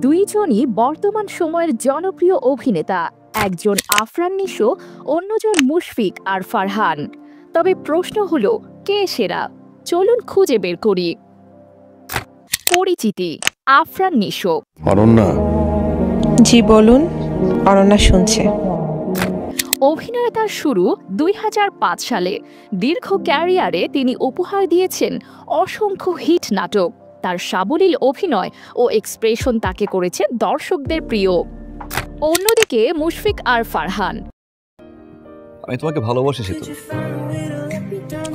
দুইজনই বর্তমান সময়ের জনপ্রিয় অভিনেতা, একজন আফরান নিশো, অন্যজন মুশফিক আর ফারহান। তবে প্রশ্ন হলো, কে সেরা? চলুন খুঁজে বের করি। পরিচিতি: আফরান নিশো। অনন্যা। জি বলুন। অনন্যা শুনছে। অভিনয়ে তার শুরু ২০০৫ সালে। দীর্ঘ ক্যারিয়ারে তিনি উপহার দিয়েছেন অসংখ্য হিট নাটক। তার সাবলীল অভিনয় ও এক্সপ্রেশন তাকে করেছে দর্শকদের প্রিয়। অন্যদিকে মুশফিক আর ফারহান। আমি তোমাকে ভালোবাসি তো,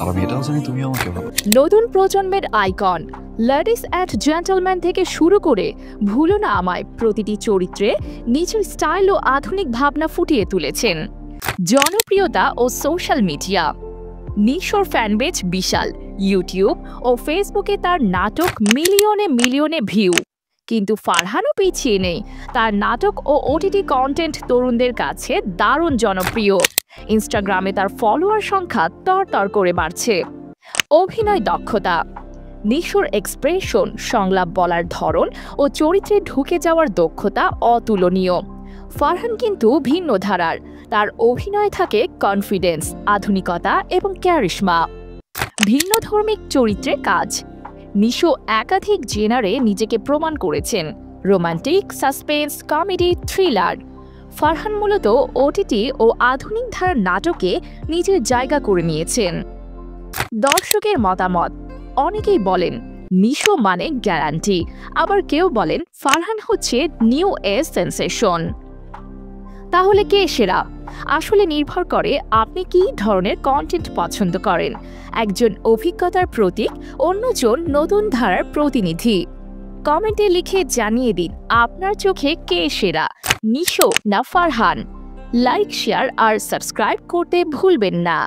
আর আমি এটাও জানি তুমি আমাকে ভালো। নতুন প্রজন্মের আইকন। লেডিস অ্যান্ড জেন্টলম্যান থেকে শুরু করে ভুলো না আমায়, প্রতিটি চরিত্রে নিজের স্টাইল ও আধুনিক ভাবনা ফুটিয়ে তুলেছেন। জনপ্রিয়তা ও সোশ্যাল মিডিয়া: নিশোর ফ্যানবেজ বিশাল। ইউটিউব ও ফেসবুকে তার নাটক মিলিয়নে মিলিয়নে ভিউ। কিন্তু ফারহানও পিছিয়ে নেই, তার নাটক ও ওটিটি কন্টেন্ট তরুণদের কাছে দারুণ জনপ্রিয়। ইনস্টাগ্রামে তার ফলোয়ার সংখ্যা তরতর করে বাড়ছে। অভিনয় দক্ষতা: নিশোর এক্সপ্রেশন, সংলাপ বলার ধরন ও চরিত্রে ঢুকে যাওয়ার দক্ষতা অতুলনীয়। ফারহান কিন্তু ভিন্ন ধারার, তার অভিনয় থাকে কনফিডেন্স, আধুনিকতা এবং ক্যারিশমা। ভিন্নধর্মিক চরিত্রে কাজ: নিশো একাধিক জেনারে নিজেকে প্রমাণ করেছেন, romantic, suspense, comedy, thriller. Farhan মূলত ওটিটি ও আধুনিক ধারার নাটকে নিজের জায়গা করে নিয়েছেন। দর্শকের মতামত: অনেকেই বলেন নিশো মানে গ্যারান্টি, আবার কেউ বলেন ফারহান হচ্ছে নিউ এজ সেন্সেশন। তাহলে কে সেরা? আসলে নির্ভর করে আপনি কী ধরনের কন্টেন্ট পছন্দ করেন। একজন অভিজ্ঞতার প্রতীক, অন্যজন নতুন ধারার প্রতিনিধি। কমেন্টে লিখে জানিয়ে দিন আপনার চোখে কে সেরা, নিশো না ফারহান। লাইক, শেয়ার আর সাবস্ক্রাইব করতে ভুলবেন না।